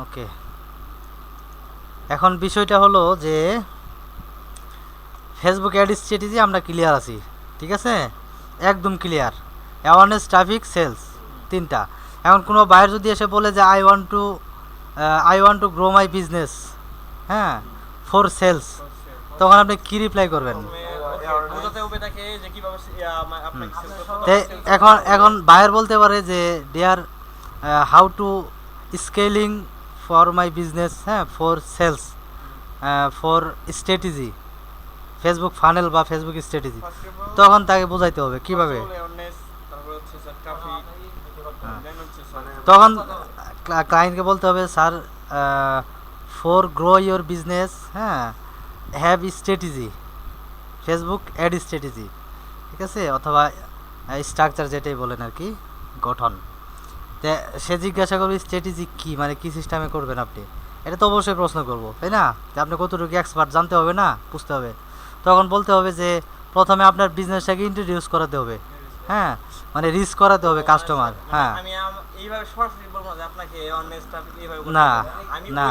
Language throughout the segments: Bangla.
ওকে, এখন বিষয়টা হলো যে ফেসবুক অ্যাড স্ট্র্যাটেজি আমরা ক্লিয়ার আছি, ঠিক আছে, একদম ক্লিয়ার। অ্যাওয়ারনেস, ট্রাফিক, সেলস, তিনটা। এখন কোনো বায়ার যদি এসে বলে যে I want to grow my business, হ্যাঁ, ফর সেলস, তখন আপনি কি রিপ্লাই করবেন? তে এখন বায়ার বলতে পারে যে there how to scaling for my business, হ্যাঁ, for sales, for strategy, Facebook funnel বা ফেসবুক স্ট্র্যাটেজি, তখন তাকে বোঝাইতে হবে কিভাবে। তখন ক্লায়েন্টকে বলতে হবে, sir, for grow your business, হ্যাঁ, have strategy, Facebook ad strategy, ঠিক আছে, অথবা স্ট্রাকচার যেটাই বলেন আর কি, গঠন। তে সে জিজ্ঞাসা করবে স্ট্র্যাটেজি কী, মানে কী সিস্টেমে করবেন আপনি, এটা তো অবশ্যই প্রশ্ন করবো, তাই না, যে আপনি কতটুকু এক্সপার্ট জানতে হবে, না বুঝতে হবে। তখন বলতে হবে যে প্রথমে আপনার বিজনেসটাকে ইন্ট্রোডিউস করাতে হবে, হ্যাঁ, মানে রিস্ক করাতে হবে কাস্টমার, হ্যাঁ, না না,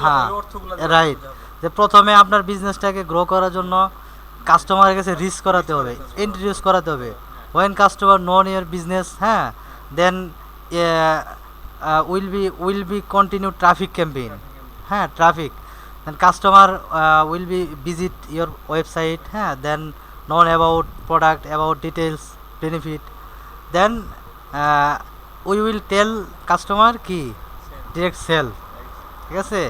হ্যাঁ, রাইট, যে প্রথমে আপনার বিজনেসটাকে গ্রো করার জন্য কাস্টমারের কাছে রিস্ক করাতে হবে, ইন্ট্রোডিউস করাতে হবে। When customer known your business, হ্যাঁ, then will be continue traffic campaign, হ্যাঁ, traffic, then customer will be visit your website, হ্যাঁ, then known about product, about details, benefit, then we will tell customer কি ডিরেক্ট সেল, ঠিক আছে।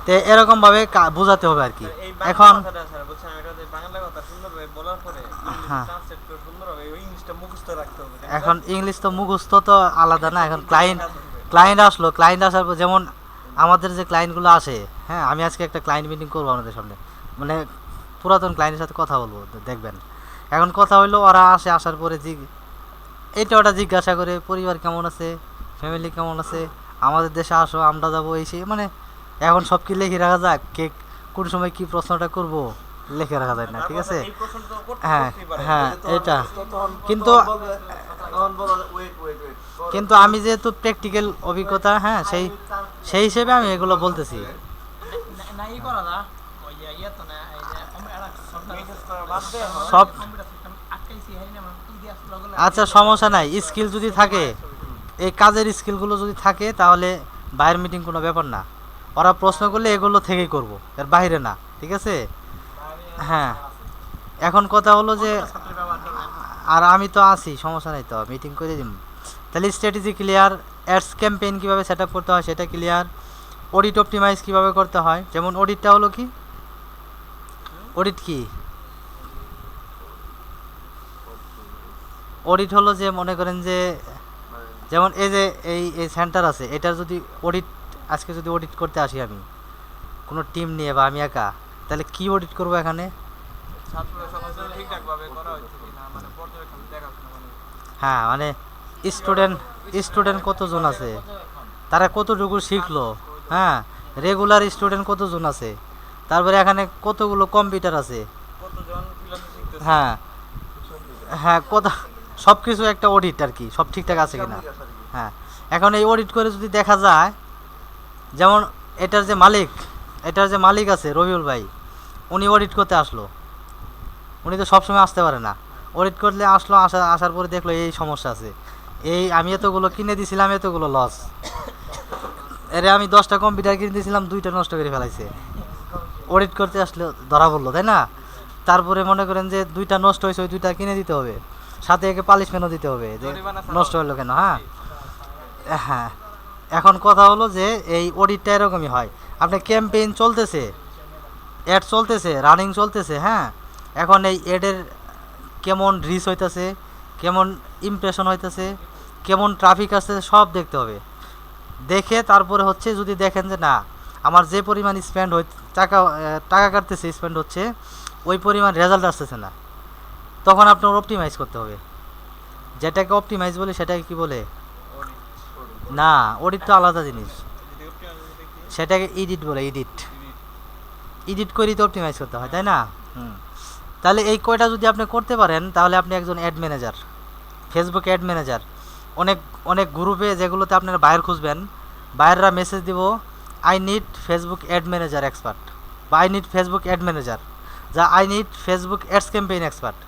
তো এরকমভাবে বোঝাতে হবে আর কি। এখন হ্যাঁ, এখন ইংলিশ তো মুখস্থ তো আলাদা না। এখন ক্লায়েন্ট আসার পর, যেমন আমাদের যে ক্লায়েন্টগুলো আসে, হ্যাঁ, আমি আজকে একটা ক্লায়েন্ট মিটিং করবো আমাদের সামনে, মানে পুরাতন ক্লায়েন্টের সাথে কথা বলবো, দেখবেন। এখন কথা হইলো, ওরা আসার পরে এটা ওটা জিজ্ঞাসা করে, পরিবার কেমন আছে, ফ্যামিলি কেমন আছে, আমাদের দেশে আসো, আমরা যাবো, এই সেই, মানে এখন সব কি লিখে রাখা যাক, কে কোন সময় কি প্রশ্নটা করব লিখে রাখা যায় না, ঠিক আছে। হ্যাঁ হ্যাঁ, এটা কিন্তু কিন্তু আমি যেহেতু প্র্যাকটিক্যাল অভিজ্ঞতা, হ্যাঁ, সেই হিসেবে আমি এগুলো বলতেছি। সব আচ্ছা, সমস্যা নাই, স্কিল যদি থাকে, এই কাজের স্কিলগুলো যদি থাকে, তাহলে বাইরের মিটিং কোনো ব্যাপার না। ওরা প্রশ্ন করলে এগুলো থেকেই করব, এর বাইরে না, ঠিক আছে। হ্যাঁ, এখন কথা হলো যে, আর আমি তো আছি, সমস্যা নাই, তো মিটিং করে দিন। তাহলে স্ট্র্যাটেজি ক্লিয়ার, অ্যাডস ক্যাম্পেইন কীভাবে সেট আপ করতে হয় সেটা ক্লিয়ার, অডিট অপটিমাইজ কীভাবে করতে হয়, যেমন অডিটটা হলো কি, অডিট কি, অডিট হলো যে, মনে করেন যে, যেমন এই যে এই সেন্টার আছে, এটার যদি অডিট, আজকে যদি অডিট করতে আসি আমি কোনো টিম নিয়ে বা আমি একা, তাহলে কি অডিট করবো এখানে? হ্যাঁ, মানে স্টুডেন্ট কতজন আছে, তারা কতটুকু শিখলো, হ্যাঁ, রেগুলার স্টুডেন্ট কতজন আছে, তারপরে এখানে কতগুলো কম্পিউটার আছে, হ্যাঁ হ্যাঁ, সব কিছু একটা অডিট আর কি, সব ঠিকঠাক আছে কিনা। হ্যাঁ, এখন এই অডিট করে যদি দেখা যায়, যেমন এটার যে মালিক আছে রবিউল ভাই, উনি অডিট করতে আসলো, উনি তো সবসময় আসতে পারে না, অডিট করলে আসার পরে দেখলো এই সমস্যা আছে, আমি এতগুলো কিনে দিয়েছিলাম, এতগুলো লস, এরে আমি 10টা কম্পিউটার কিনে দিয়েছিলাম, 2টা নষ্ট করে ফেলাইছে, অডিট করতে আসলে ধরা পড়লো, তাই না। তারপরে মনে করেন যে 2টা নষ্ট হয়েছে, ওই 2টা কিনে দিতে হবে, সাথে একে পালিশমেন্টও দিতে হবে যে নষ্ট হলো কেন। হ্যাঁ হ্যাঁ, এখন কথা হলো যে এই অডিটটা এরকমই হয়, আপনার ক্যাম্পেইন চলতেছে, অ্যাড চলতেছে, রানিং চলতেছে, হ্যাঁ, এখন এই অ্যাডের কেমন রিচ হইতেছে, কেমন ইমপ্রেশন হইতেছে, কেমন ট্রাফিক আসতেছে, সব দেখতে হবে। দেখে তারপরে হচ্ছে, যদি দেখেন যে না, আমার যে পরিমাণ স্পেন্ড টাকা কাটতেছে, স্পেন্ড হচ্ছে, ওই পরিমাণ রেজাল্ট আসতেছে না, তখন আপনার অপটিমাইজ করতে হবে। যেটাকে অপটিমাইজ বলে সেটাকে কি বলে? না, অডিট তো আলাদা জিনিস, সেটাকে এডিট বলে, এডিট করেই তো অপটিমাইজ করতে হয়, তাই না। তাহলে এই কয়টা যদি আপনি করতে পারেন, তাহলে আপনি একজন ad manager, Facebook ad manager. অনেক গ্রুপে যেগুলোতে আপনারা বায়ার খুঁজবেন, বায়াররা মেসেজ দিব I need Facebook ad manager expert, বা I need Facebook ad manager, যা I need Facebook ads campaign expert,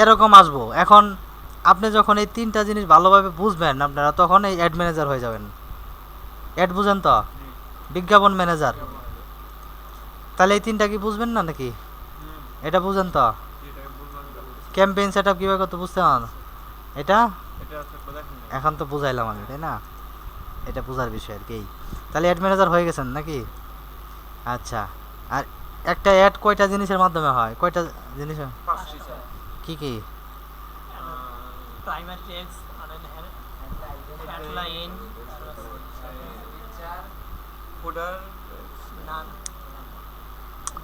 এরকম আসবো। এখন আপনি যখন এই তিনটা জিনিস ভালোভাবে বুঝবেন আপনারা, তখন এই অ্যাড ম্যানেজার হয়ে যাবেন। অ্যাড বুঝেন তো, বিজ্ঞাপন ম্যানেজার। তাহলে এই তিনটা কি বুঝবেন না নাকি? এটা বুঝেন তো, ক্যাম্পেইন সেট আপ কীভাবে করতে বুঝতে পারেন এটা? এখন তো বুঝাইলাম আমি, তাই না? এটা বোঝার বিষয় আর কি। তাহলে অ্যাড ম্যানেজার হয়ে গেছেন নাকি? আচ্ছা, আর একটা অ্যাড কয়টা জিনিসের মাধ্যমে হয়? কয়টা জিনিস? কি কি? প্রাইমারি টেক্সট, হেডলাইন, ফুটার, নাম,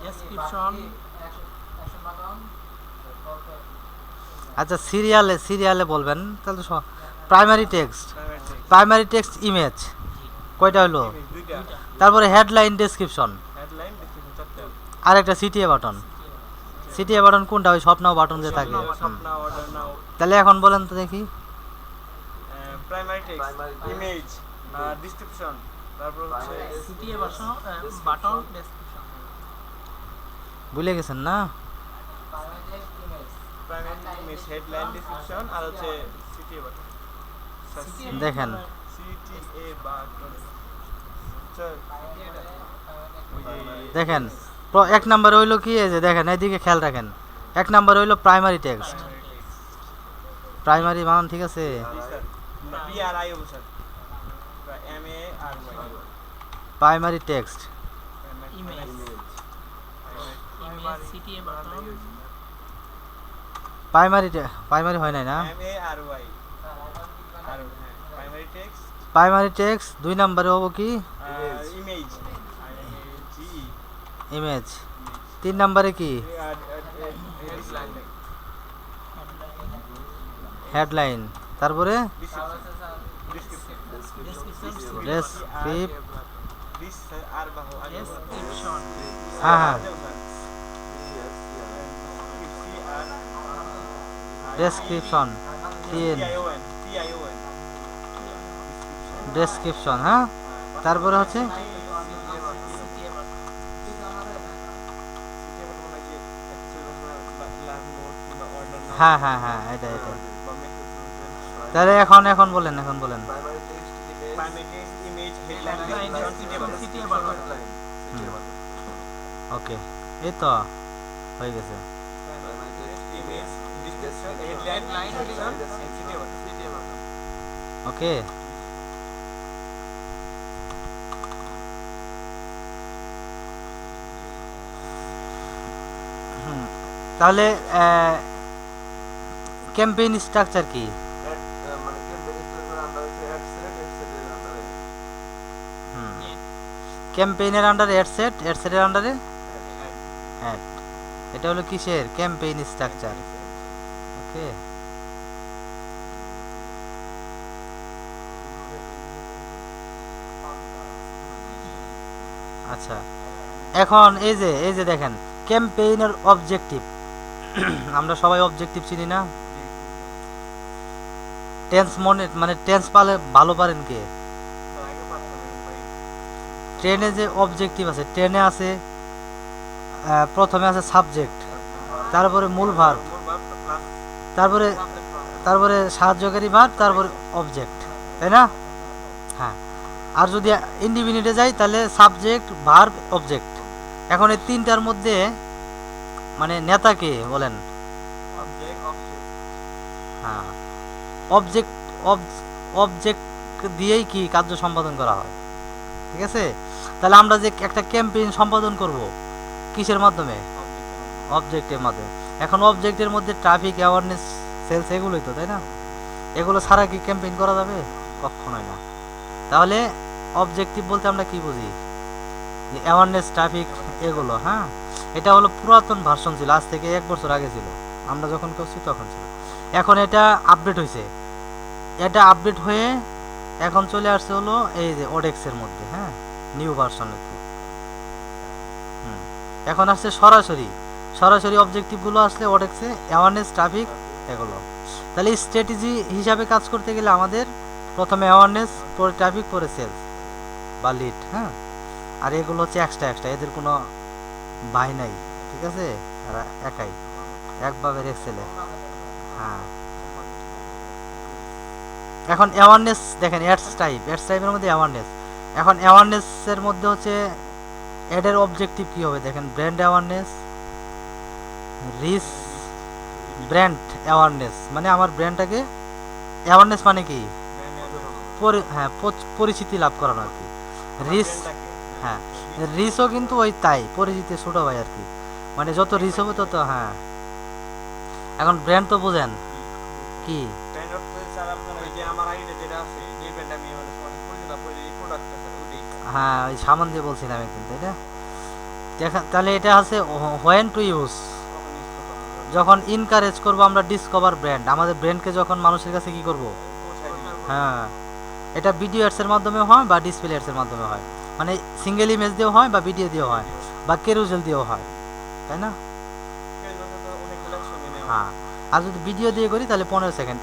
ডেসক্রিপশন। আচ্ছা, সিরিয়ালে বলবেন তাহলে। প্রাইমারি টেক্সট ইমেজ কয়টা হলো? তারপরে হেডলাইন, ডেসক্রিপশন, আর একটা সিটিএ বাটন। সিটিএ বাটন কোনটা? ওই শপ নাও বাটন যে থাকে। তাহলে এখন বলেন তো দেখি। প্রাইমারি টেক্সট, ইমেজ, ডেসক্রিপশন, তারপর হচ্ছে সিটিএ বাটন, ডেসক্রিপশন। ভুলে গেছেন না? প্রাইমারি ইমেজ, হেডলাইন, ডেসক্রিপশন, আর হচ্ছে সিটিএ বাটন। দেখেন সিটিএ বাটন। দেখেন, এক নাম্বার হইলো কি, এই যে দেখেন এইদিকে খেয়াল রাখেন, এক নাম্বার হইলো প্রাইমারি টেক্সট। প্রাইমারি বানান ঠিক আছে? PRI sir, MARY. Primary text, image, CTA button, primary হয় নাই না? এমএআরওয়াই, আর প্রাইমারি টেক্সট। প্রাইমারি টেক্সট দুই নাম্বারে হবো কি? Image, image. তিন নাম্বারে কি? হেডলাইন। তারপরে হ্যাঁ হ্যাঁ, ডেসক্রিপশন, ডেসক্রিপশন। হ্যাঁ, তারপরে হচ্ছে হ্যাঁ হ্যাঁ হ্যাঁ, এটা। তাহলে এখন বলেন, ওকে, এই তো হয়ে গেছে। ওকে, তাহলে ক্যাম্পেইন স্ট্রাকচার কি? ক্যাম্পেইনের আন্ডারে অ্যাড সেট, অ্যাড সেটের আন্ডারে অ্যাড। এটা হলো কিসের? Campaign structure. ওকে, আচ্ছা, এখন এই যে দেখেন ক্যাম্পেইনের অবজেক্টিভ। আমরা সবাই অবজেক্টিভ চিনি না? টেন্স মানে টেন্স ভালো পারেন কে? ট্রেনে যে অবজেক্টিভ আছে, ট্রেনে আছে প্রথমে আছে সাবজেক্ট, তারপরে মূল ভার্ব, তারপরে সাহায্যকারী ভার্ব, তারপরে অবজেক্ট, তাই না? হ্যাঁ, আর যদি ইন্ডিপেন্ডেন্টে যাই তাহলে সাবজেক্ট, ভার্ব, অবজেক্ট। এখন এই তিনটার মধ্যে মানে নেতা কে বলেন? হ্যাঁ, অবজেক্ট দিয়েই কি কার্য সম্পাদন করা হয়, ঠিক আছে? তাহলে আমরা যে একটা ক্যাম্পেইন সম্পাদন করব কিসের মাধ্যমে? অবজেক্টের মাধ্যমে। এখন অবজেক্টের মধ্যে ট্রাফিক, অ্যাওয়ারনেস, সেলস, এগুলোই তো, তাই না? এগুলো ছাড়া কি ক্যাম্পেইন করা যাবে? কখনোই না। তাহলে অবজেক্টিভ বলতে আমরা কি বুঝি? অ্যাওয়ারনেস, ট্রাফিক, এগুলো। হ্যাঁ, এটা হলো পুরাতন ভার্সন ছিল, আজ থেকে 1 বছর আগে ছিল, আমরা যখন করছি তখন ছিল। এখন এটা আপডেট হয়েছে, এটা আপডেট হয়ে এখন চলে আসছে হলো এই যে ওডেক্সের মধ্যে। হ্যাঁ, নিউ ভার্সনে। এখন আসছে সরাসরি অবজেক্টিভগুলো আসলে ওডেক্সে, অ্যাওয়ারনেস, ট্রাফিক, এগুলো। তাহলে স্ট্র্যাটেজি হিসাবে কাজ করতে গেলে আমাদের প্রথমে অ্যাওয়ারনেস, পরে ট্রাফিক, পরে সেলস বা লিড। হ্যাঁ, আর এগুলো হচ্ছে এক্সট্রা, এদের কোনো ভাই নাই, ঠিক আছে, এরা একাই একভাবে এক্সেলে। হ্যাঁ, এখন অ্যাওয়ারনেস দেখেন, অ্যাডস টাইপের মধ্যে অ্যাওয়ারনেস। এখন অ্যাওয়ারনেসের মধ্যে হচ্ছে অ্যাডের অবজেক্টিভ কী হবে দেখেন, brand awareness, reach brand awareness, মানে আমার ব্র্যান্ডটাকে, অ্যাওয়ারনেস মানে কি, হ্যাঁ পরিচিতি লাভ করানো আর কি। রিচ, হ্যাঁ রিচও কিন্তু ওই তাই পরিচিতি ছোট ভাই আর কি, মানে যত রিচ হবে তত, হ্যাঁ। এখন ব্র্যান্ড তো বোঝেন কি, ব্র্যান্ড অর্থ স্যার আপনার ওই যে আমার আইডিয়া যেটা আছে, যে ব্র্যান্ড আমি মানে সবার পরিচিত আপনার এই প্রোডাক্টটা স্যার ওইটাই। হ্যাঁ ওই সামান দিয়ে বলছিলাম একদিন, তাই না? তাহলে এটা আছে হোয়েন টু ইউজ, কখন ইউজ করবো, যখন ইনকারেজ করব আমরা ডিসকভার ব্র্যান্ড, আমাদের ব্র্যান্ডকে যখন মানুষের কাছে কি করব, পৌঁছায় দিবে। হ্যাঁ। এটা ভিডিও অ্যাডসের মাধ্যমে হয় বা ডিসপ্লে অ্যাডসের মাধ্যমে হয়, মানে সিঙ্গেল ইমেজ দিয়েও হয় বা ভিডিও দিয়েও হয় বা কেরুজেল দিয়েও হয়, তাই না? এর জন্য তো অনেকগুলো অ্যাকশনই নেওয়া। হ্যাঁ, আর যদি ভিডিও দিয়ে করি তাহলে 15 সেকেন্ড।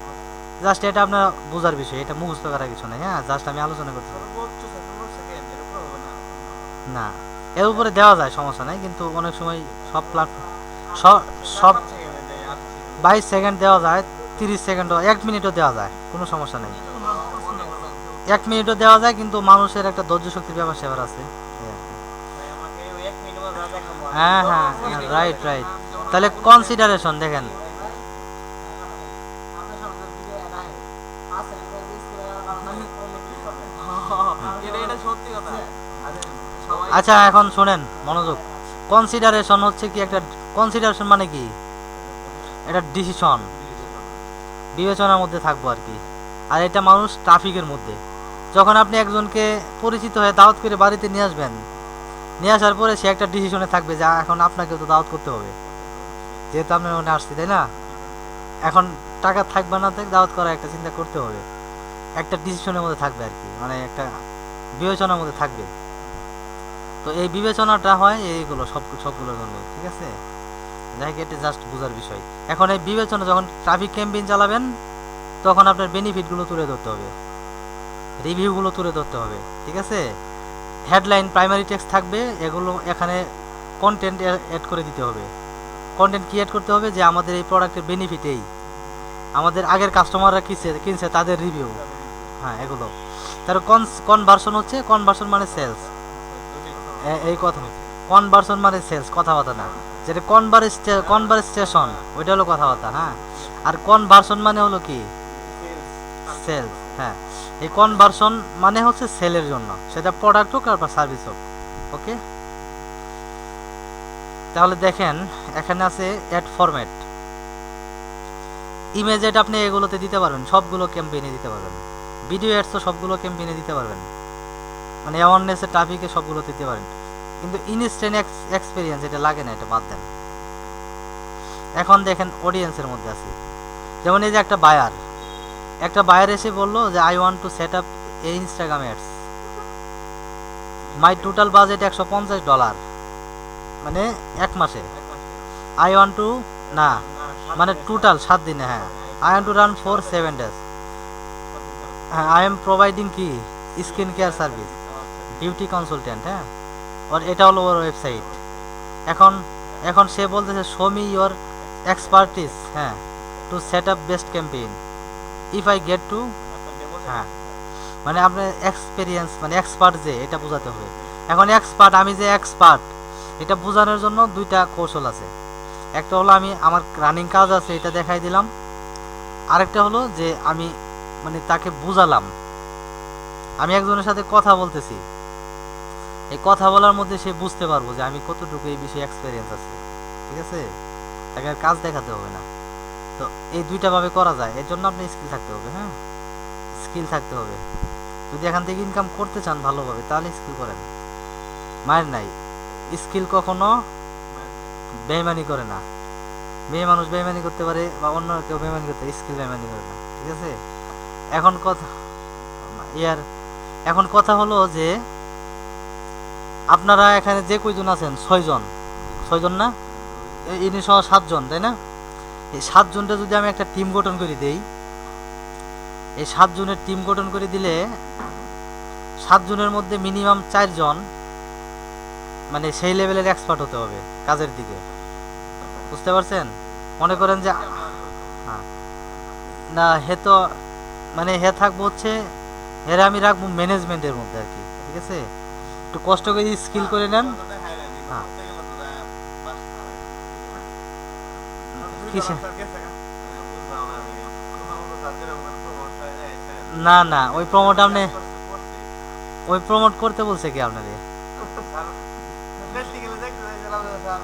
জাস্ট এটা আপনার বোঝার বিষয়, এটা মুখস্থ করার কিছু নেই। হ্যাঁ, জাস্ট আমি আলোচনা করছি। সর্বোচ্চ 15 সেকেন্ড এর উপরে হবে না। না, এর উপরে দেওয়া যায়, সমস্যা নাই, কিন্তু অনেক সময় সব প্ল্যাটফর্ম সব 7 সেকেন্ডে দেয় 8 সেকেন্ড। 22 সেকেন্ড দেওয়া যায়, 30 সেকেন্ডও, 1 মিনিটও দেওয়া যায়, কোনো সমস্যা নেই। 1 মিনিটও দেওয়া যায়, কিন্তু মানুষের একটা ধৈর্য শক্তির ব্যাপার সেবার আছে, এই আর কি। ভাই আমাকে ওই 1 মিনিট মধ্যে দেখাবো। হ্যাঁ হ্যাঁ, রাইট রাইট। তাহলে কনসিডারেশন দেখেন, এটা সত্যি কথা। সবাই আচ্ছা এখন শুনেন মনোযোগ। কনসিডারেশন হচ্ছে কি, একটা কনসিডারেশন মানে কি, এটা ডিসিশন, বিবেচনার মধ্যে থাকবো আর কি। আর এটা মানুষ ট্রাফিকের মধ্যে, যখন আপনি একজনকে পরিচিত হয়ে দাওয়াত করে বাড়িতে নিয়ে আসবেন, নিয়ে আসার পরে সে একটা ডিসিশনে থাকবে যে এখন আপনাকেও তো দাওয়াত করতে হবে, যেহেতু আপনার মনে আসছি, তাই না? এখন টাকা থাকবে না থাক, দাওয়াত করা একটা চিন্তা করতে হবে, একটা ডিসিশনের মধ্যে থাকবে আর কি, মানে একটা বিবেচনার মধ্যে থাকবে। তো এই বিবেচনাটা হয় এইগুলো সবগুলোর জন্য, ঠিক আছে? যাই হোক, এটা জাস্ট বোঝার বিষয়। এখন এই বিবেচনা, যখন ট্রাফিক ক্যাম্পেইন চালাবেন তখন আপনার বেনিফিটগুলো তুলে ধরতে হবে, রিভিউগুলো তুলে ধরতে হবে, ঠিক আছে? হেডলাইন, প্রাইমারি টেক্সট থাকবে, এগুলো এখানে কন্টেন্ট অ্যাড করে দিতে হবে। কন্টেন্ট কি অ্যাড করতে হবে, যে আমাদের এই প্রোডাক্টের বেনিফিট এই, আমাদের আগের কাস্টমাররা কিনছে তাদের রিভিউ, হ্যাঁ এগুলো। তার কনভার্সন হচ্ছে, কনভার্সন মানে সেলস, এই কথা, কনভার্সন মানে সেলস, কথাবার্তা না, যেটা কনভারসেশন ওইটা হলো কথাবার্তা, হ্যাঁ। আর কনভার্সন মানে হলো কি, সেলস, হ্যাঁ। এই কনভার্সন মানে হচ্ছে সেলের জন্য, সেটা প্রোডাক্ট হোক আর সার্ভিস হোক, ওকে? তাহলে দেখেন এখানে আছে অ্যাড ফরম্যাট, ইমেজ অ্যাড আপনি এগুলোতে দিতে পারবেন, সবগুলো ক্যাম্পেইনে দিতে পারবেন। ভিডিও অ্যাডস তো সবগুলো ক্যাম্পেইনে দিতে পারবেন, মানে অ্যাওয়ারনেসে, ট্রাফিকে সবগুলোতে দিতে পারেন, কিন্তু ইনস্ট্যান্ট এক্সপিরিয়েন্স এটা লাগে না, এটা বাদ দেন। এখন দেখেন অডিয়েন্সের মধ্যে আছে, যেমন এই যে একটা বায়ার এসে বললো যে I want two set up A Instagram ads, my total budget $150, মানে 1 মাসে। আই ওয়ান্ট টু, না মানে টোটাল 7 দিনে, হ্যাঁ। I want to run for 7 days, হ্যাঁ। আই এম প্রোভাইডিং কি, skin care service, beauty consultant, হ্যাঁ। আর এটা হলো ওর ওয়েবসাইট। এখন সে বলতেছে শো মি ইয়োর এক্সপার্টিস, হ্যাঁ, to set up best campaign if I get to, হ্যাঁ, মানে আপনার এক্সপিরিয়েন্স মানে এক্সপার্ট যে, এটা বোঝাতে হবে। এখন এক্সপার্ট, আমি যে এক্সপার্ট এটা বোঝানোর জন্য দুইটা কৌশল আছে। একটা হলো আমি আমার রানিং কাজ আছে এটা দেখাই দিলাম, আরেকটা হলো যে আমি মানে তাকে বুঝালাম, আমি একজনের সাথে কথা বলতেছি, এই কথা বলার মধ্যে সে বুঝতে পারবো যে আমি কতটুকু এই বিষয়ে এক্সপিরিয়েন্স আছে, ঠিক আছে? তাকে আর কাজ দেখাতে হবে না। তো এই দুইটা ভাবে করা যায়, এর জন্য আপনি স্কিল থাকতে হবে, হ্যাঁ, স্কিল থাকতে হবে। যদি এখান থেকে ইনকাম করতে চান ভালোভাবে তাহলে স্কিল করেন, মায়ের নাই। স্কিল কখনো বেইমানি করে না, মেয়ে মানুষ বেইমানি করতে পারে বা অন্য কেউ বেইমানি করতে, স্কিল বেইমানি করে না, ঠিক আছে? এখন কথা হলো যে আপনারা এখানে যে কয়জন আছেন, 6 জন না, ইনি সহ 7 জন, তাই না? এই 7 জনটা যদি আমি একটা টিম গঠন করে দেই, এই 7 জনের টিম গঠন করে দিলে 7 জনের মধ্যে মিনিমাম 4 জন মানে সেই লেভেলের এক্সপার্ট হতে হবে কাজের দিকে, বুঝতে পারছেন? মনে করেন যে হ্যাঁ, না হে তো মানে হে থাকবো হচ্ছে এরা আমি রাখবো ম্যানেজমেন্টের মধ্যে আর কি, ঠিক আছে? একটু কষ্ট করে স্কিল করে নেন। হ্যাঁ কিসে না না ওই প্রমোট আপনি ওই প্রমোট করতে বলছে কি আপনাদের?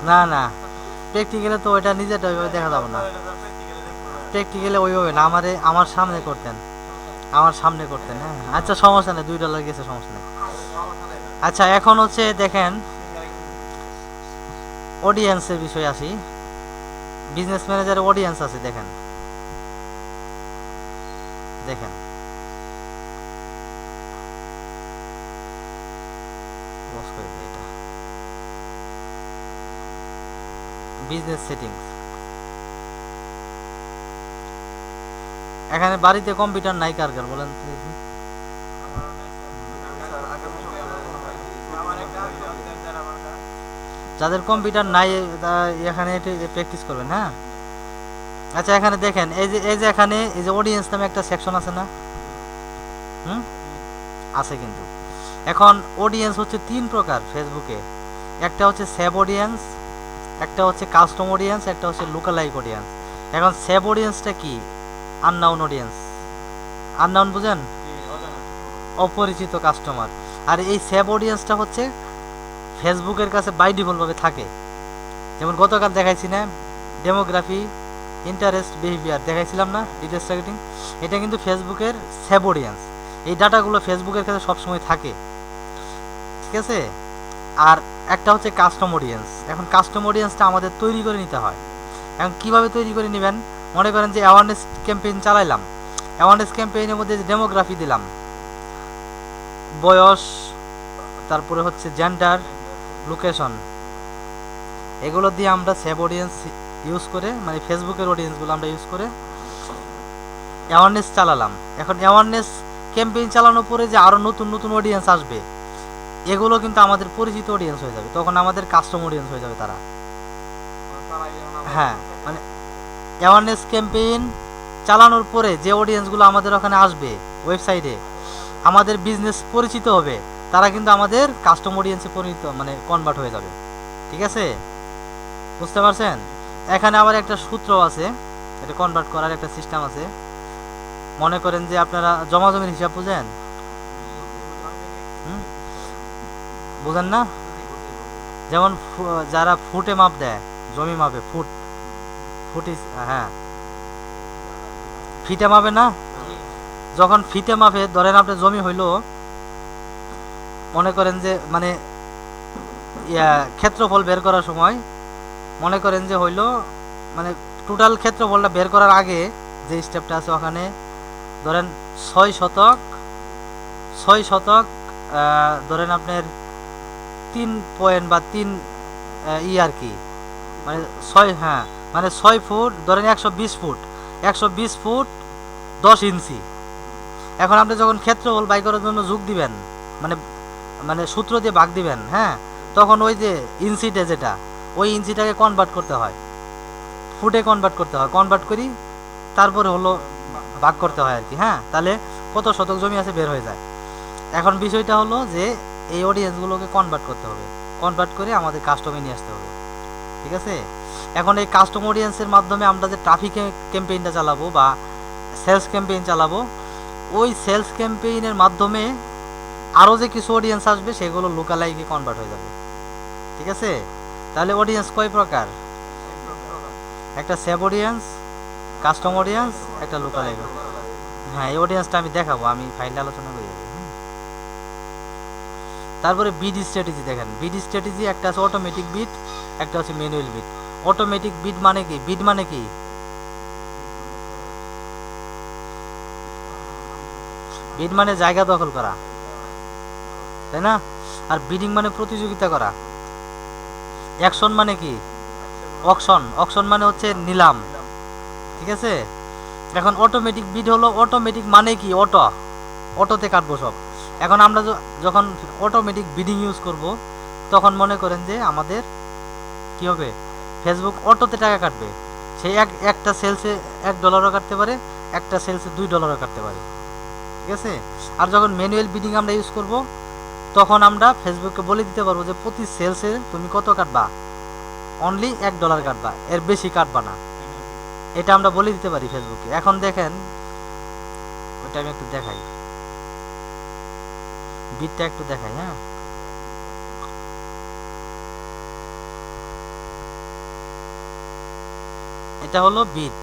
না না প্র্যাকটিক্যালে তো ওইটা নিজেটা ওইভাবে দেখা যাবে না, প্র্যাকটিক্যালে ওইভাবে না, আমার সামনে করতেন, আমার সামনে করতেন। হ্যাঁ আচ্ছা সমস্যা নেই, $2 গেছে, সমস্যা নেই। আচ্ছা এখন হচ্ছে দেখেন অডিয়েন্সের বিষয়ে আসি। বিজনেস ম্যানেজারের অডিয়েন্স আছে, দেখেন দেখেন বস করে দিই এটা, বিজনেস সেটিংস। এখানে বাড়িতে কম্পিউটার নাই কার কার বলেন তো দেখি? যাদের কম্পিউটার নাই এখানে প্র্যাকটিস করবেন। হ্যাঁ আচ্ছা এখানে দেখেন এই যে এখানে এই যে অডিয়েন্স নামে একটা সেকশন আছে না? হুম আছে কিন্তু। এখন অডিয়েন্স হচ্ছে 3 প্রকার ফেসবুকে, একটা হচ্ছে সেভ অডিয়েন্স, একটা হচ্ছে কাস্টম অডিয়েন্স, একটা হচ্ছে লুকালাইক অডিয়েন্স। এখন সেভ অডিয়েন্সটা কি? আননাউন অডিয়েন্স, আননাউন বুঝেন, অপরিচিত কাস্টমার। আর এই সেভ অডিয়েন্সটা হচ্ছে ফেসবুকের কাছে বাই ডিফল্টভাবে থাকে। যেমন গতকাল দেখাইছি না ডেমোগ্রাফি, ইন্টারেস্ট, বিহেভিয়ার দেখাইছিলাম না, ডিটেলস টার্গেটিং, এটা কিন্তু ফেসবুকের সেভ অডিয়েন্স। এই ডাটাগুলো ফেসবুকের কাছে সবসময় থাকে, ঠিক আছে? আর একটা হচ্ছে কাস্টম অডিয়েন্স। এখন কাস্টম অডিয়েন্সটা আমাদের তৈরি করে নিতে হয়। এখন কিভাবে তৈরি করে নেবেন? মনে করেন যে অ্যাওয়ারনেস ক্যাম্পেইন চালাইলাম, অ্যাওয়ারনেস ক্যাম্পেইনের মধ্যে ডেমোগ্রাফি দিলাম, বয়স, তারপরে হচ্ছে জেন্ডার, লোকেশন, এগুলো দিয়ে আমরা সেভ অডিয়েন্স ইউজ করে মানে ফেসবুকের অডিয়েন্সগুলো আমরা ইউজ করে অ্যাওয়ারনেস চালালাম। এখন অ্যাওয়ারনেস ক্যাম্পেইন চালানোর পরে যে আরও নতুন নতুন অডিয়েন্স আসবে, এগুলো কিন্তু আমাদের পরিচিত অডিয়েন্স হয়ে যাবে, তখন আমাদের কাস্টম অডিয়েন্স হয়ে যাবে তারা। হ্যাঁ মানে অ্যাওয়ারনেস ক্যাম্পেইন চালানোর পরে যে অডিয়েন্সগুলো আমাদের ওখানে আসবে ওয়েবসাইটে, আমাদের বিজনেস পরিচিত হবে, তারা কিন্তু আমাদের কাস্টম অডিয়েন্সে পরিচিত মানে কনভার্ট হয়ে যাবে, ঠিক আছে? বুঝতে পারছেন? এখানে আবার একটা সূত্র আছে, এটা কনভার্ট করার একটা সিস্টেম আছে। মনে করেন যে আপনারা জমা জমির হিসাব বুঝেন? বুঝেন না? যেমন যারা ফুটে মাপ দেয়, জমি মাপে, ফুট ফুট হ্যাঁ ফিটে মাপে না? যখন ফিটে মাপে ধরেন আপনার জমি হইলো, মনে করেন যে মানে ক্ষেত্রফল বের করার সময় মনে করেন যে হইলো মানে টোটাল ক্ষেত্রফলটা বের করার আগে যে স্টেপটা আছে ওখানে ধরেন 6 শতক ধরেন আপনার 3 পয়েন্ট বা 3 আর কি মানে 6, হ্যাঁ মানে 6 ফুট ধরেন 120 ফুট, 120 ফুট 10 ইঞ্চি। এখন আপনি যখন ক্ষেত্রফল বাই করার জন্য যোগ দিবেন মানে মানে সূত্র দিয়ে ভাগ দিবেন, হ্যাঁ তখন ওই যে ইঞ্চিটা যেটা ওই ইঞ্চিটাকে কনভার্ট করতে হয়, ফুটে কনভার্ট করতে হয়, কনভার্ট করি তারপরে হলো ভাগ করতে হয় আর কি। হ্যাঁ তাহলে কত শতক জমি আছে বের হয়ে যায়। এখন বিষয়টা হলো যে এই অডিয়েন্সগুলোকে কনভার্ট করতে হবে, কনভার্ট করে আমাদের কাস্টমে নিয়ে আসতে হবে, ঠিক আছে? এখন এই কাস্টম অডিয়েন্সের মাধ্যমে আমরা যে ট্রাফিক ক্যাম্পেইনটা চালাবো বা সেলস ক্যাম্পেইন চালাবো, ওই সেলস ক্যাম্পেইনের মাধ্যমে আরও যে কিছু অডিয়েন্স আসবে সেগুলো লোকালাইকে কনভার্ট হয়ে যাবে, ঠিক আছে? তাহলে অডিয়েন্স কয় প্রকার? একটা সেভ অডিয়েন্স, কাস্টম অডিয়েন্স, একটা লোকালাইক। হ্যাঁ এই অডিয়েন্সটা আমি দেখাবো, আমি ফাইলে আলোচনা করি। তারপরে বিড স্ট্র্যাটেজি দেখেন, বিড স্ট্র্যাটেজি একটা আছে অটোমেটিক বিড, একটা হচ্ছে ম্যানুয়াল বিড। অটোমেটিক বিড মানে কি? বিড মানে কি? বিড মানে জায়গা দখল করা, তাই না? আর বিডিং মানে প্রতিযোগিতা করা। অ্যাকশন মানে কি? অকশন, অকশন মানে হচ্ছে নিলাম, ঠিক আছে? এখন অটোমেটিক বিড হলো, অটোমেটিক মানে কি অটোতে কাটবো সব। এখন আমরা যখন অটোমেটিক বিডিং ইউজ করব তখন মনে করেন যে আমাদের কি হবে, ফেসবুক অটোতে টাকা কাটবে। সেই একটা সেলসে $1 কাটতে পারে, একটা সেলসে $2 কাটতে পারে, ঠিক আছে। আর যখন ম্যানুয়াল বিডিং আমরা ইউজ করব তখন আমরা ফেসবুককে বলে দিতে পারবো যে প্রতি সেলসে তুমি কত কাটবা, অনলি $1 কাটবা, এর বেশি কাটবা না, এটা আমরা বলে দিতে পারি ফেসবুকে। এখন দেখেন ওইটা আমি একটু দেখাই, বিটটা একটু দেখাই। হ্যাঁ, এটা হলো বিট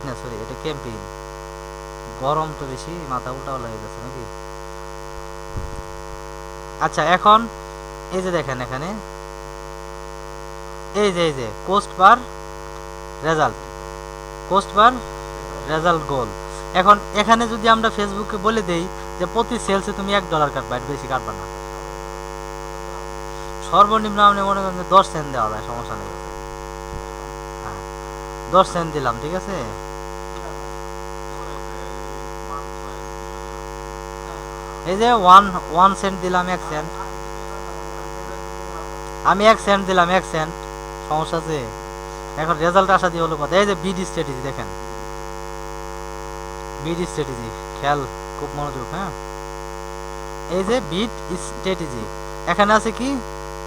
না, সরি, এটা ক্যাম্পেইন। গরম তো বেশি, মাথা উল্টা হয়ে গেছে নাকি। আচ্ছা, এখন এই যে দেখেন এখানে এই যে কোস্ট পার রেজাল্ট গোল। এখন এখানে যদি আমরা ফেসবুকে বলে দেই যে প্রতি সেলসে তুমি $1 কাটবা, এর বেশি কাটবা না, সর্বনিম্ন আপনি মনে করেন যে 10 সেন্ট দেওয়া যায়, সমস্যা নেই। হ্যাঁ, 10 সেন্ট দিলাম, ঠিক আছে। এই যে 1 সেন্ট দিলাম, 1 সেন্ট, আমি 1 সেন্ট দিলাম, 1 সেন্ট, সমস্যা আছে। এখন রেজাল্ট আসা দিয়ে হলো কথা। এই যে বিড স্ট্র্যাটেজি দেখেন, বিড স্ট্র্যাটেজি, খেয়াল, খুব মনোযোগ। হ্যাঁ, এই যে বিড স্ট্র্যাটেজি, এখানে আছে কি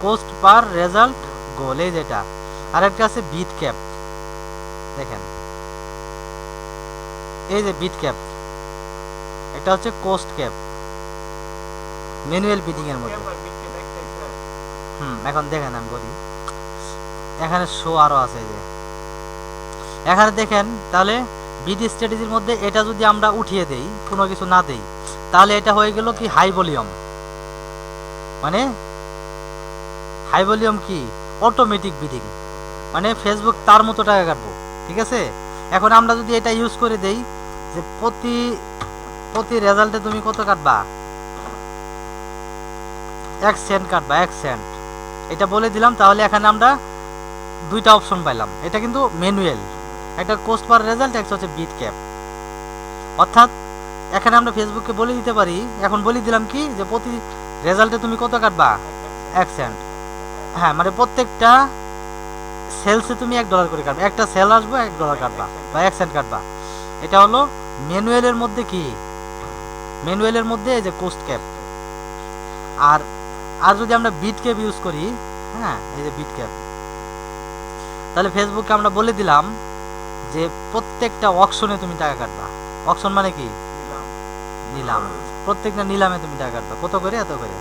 কোস্ট পার রেজাল্ট গোল, এই যেটা। আরেকটা আছে বিট ক্যাপ, দেখেন এই যে বিট ক্যাপ, এটা হচ্ছে কোস্ট ক্যাপ ম্যানুয়াল বিডিং এর মধ্যে। এখন দেখেন আমি বলি, এখানে শো আরো আছে, এই যে এখানে দেখেন। তাহলে বিড স্ট্র্যাটেজির মধ্যে এটা যদি আমরা উঠিয়ে দেই, কোনো কিছু না দেই, তাহলে এটা হয়ে গেল কি হাই ভলিউম, মানে হাই ভলিউম কি অটোমেটিক বিডিং, মানে ফেসবুক তার মতো টাকা কাটবো, ঠিক আছে। এখন আমরা যদি এটা ইউজ করে দেই যে প্রতি রেজাল্টে তুমি কত কাটবা, 1 সেন্ট কাটবা, 1 সেন্ট, এটা বলে দিলাম। তাহলে এখানে আমরা দুইটা অপশন পাইলাম, এটা কিন্তু ম্যানুয়াল, একটা কোস্ট পার রেজাল্ট, একটা হচ্ছে বিট ক্যাপ। অর্থাৎ এখানে আমরা ফেসবুককে বলে দিতে পারি, এখন বলে দিলাম কি যে প্রতি রেজাল্টে তুমি কত কাটবা, 1 সেন্ট। হ্যাঁ, মানে প্রত্যেকটা সেলসে তুমি $1 করে কাটবে, একটা সেল আসবে $1 কাটবা বা 1 সেন্ট কাটবা। এটা হলো ম্যানুয়ালের মধ্যে কি, ম্যানুয়ালের মধ্যে এই যে কোস্ট ক্যাপ। আর যদি আমরা বিট ক্যাপ ইউজ করি, হ্যাঁ, এই যে বিট ক্যাপ, তাহলে ফেসবুককে আমরা বলে দিলাম যে প্রত্যেকটা অকশনে তুমি টাকা কাটবা। অকশন মানে কি, নিলাম, প্রত্যেকটা নিলামে তুমি টাকা কাটবা, কত করে, এত করে।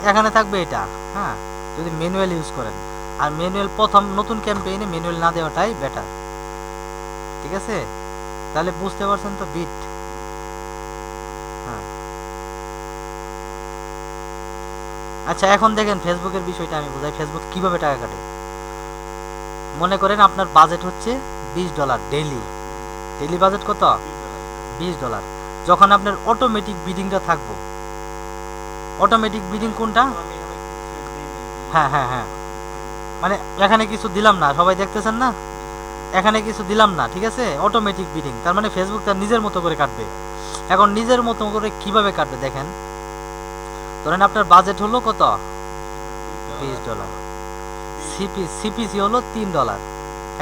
এখানে থাকবে এটা, হ্যাঁ, যদি ম্যানুয়াল ইউজ করেন। আর ম্যানুয়াল প্রথম নতুন ক্যাম্পেইনে ম্যানুয়াল না দেওয়াটাই বেটার, ঠিক আছে। তাহলে বুঝতে পারছেন তো বিট। হ্যাঁ, আচ্ছা, এখন দেখেন ফেসবুকের বিষয়টা আমি বোঝাই, ফেসবুক কিভাবে টাকা কাটে। মনে করেন আপনার বাজেট হচ্ছে $20 ডেইলি বাজেট কত, $20। যখন আপনার অটোমেটিক বিডিংটা থাকবো, অটোমেটিক বিডিং কোনটা, হ্যাঁ, মানে এখানে কিছু দিলাম না, সবাই দেখতেছেন না, এখানে কিছু দিলাম না, ঠিক আছে, অটোমেটিক বিডিং, তার মানে ফেসবুক তার নিজের মতো করে কাটবে। এখন নিজের মতো করে কিভাবে কাটবে দেখেন, ধরেন আপনার বাজেট হলো কত, $20, সিপিসি হলো $3।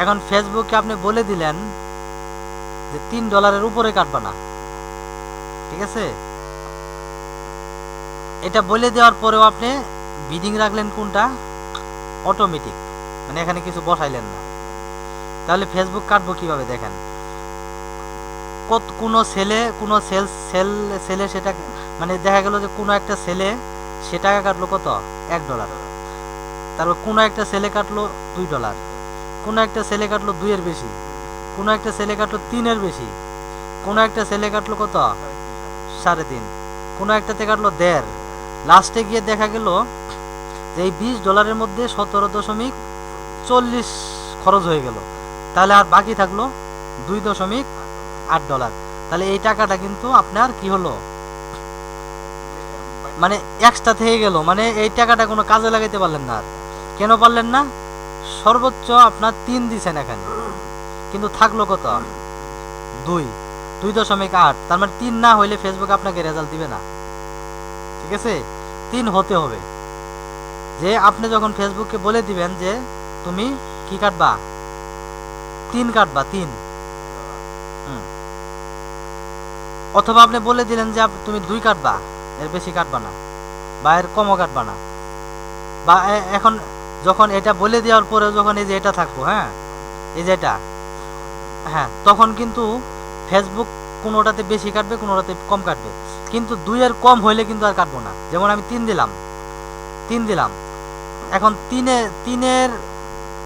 এখন ফেসবুককে আপনি বলে দিলেন যে $3 উপরে কাটবা না, ঠিক আছে। এটা বলে দেওয়ার পরেও আপনি বিডিং রাখলেন কোনটা, অটোমেটিক, মানে এখানে কিছু বসাইলেন না। তাহলে ফেসবুক কাটবো কিভাবে দেখেন, কোনো সেলে সেটা, মানে দেখা গেল যে কোনো একটা সেলে সে টাকা কাটলো কত, $1। তারপর কোনো একটা সেলে কাটলো $2, কোনো একটা সেলে কাটলো 2 এর বেশি, কোনো একটা সেলে কাটলো 3 এর বেশি, কোনো একটা সেলে কাটলো কত, 3.5, কোনো একটাতে কাটলো 1.5। লাস্টে গিয়ে দেখা গেল যে এই $20 মধ্যে 17.40 খরচ হয়ে গেল। তাহলে আর বাকি থাকলো $2.8। তাহলে এই টাকাটা কিন্তু আপনার কি হলো, মানে এক্সট্রা থেকে গেল, মানে এই টাকাটা কোনো কাজে লাগাইতে পারলেন না। আর কেন পারলেন না, সর্বোচ্চ আপনার 3 দিছেন এখানে, কিন্তু থাকলো কত 2.8, তার মানে 3 না হইলে ফেসবুক আপনাকে রেজাল্ট দিবে না। ঠিক আছে, 3 হতে হবে। যে আপনি যখন ফেসবুককে বলে দিবেন যে তুমি কি কাটবা, 3 কাটবা, 3। অথবা আপনি বলে দিলেন যে তুমি 2 কাটবা, এর বেশি কাটবা না বা এর কমও কাটবা না। বা এখন যখন এটা বলে দেওয়ার পরে যখন এই যে এটা থাকবো, হ্যাঁ এই যে এটা, হ্যাঁ তখন কিন্তু ফেসবুক কোনোটাতে বেশি কাটবে, কোনোটাতে কম কাটবে, কিন্তু 2 এর কম হইলে কিন্তু আর কাটবো না। যেমন আমি 3 দিলাম, এখন 3-এর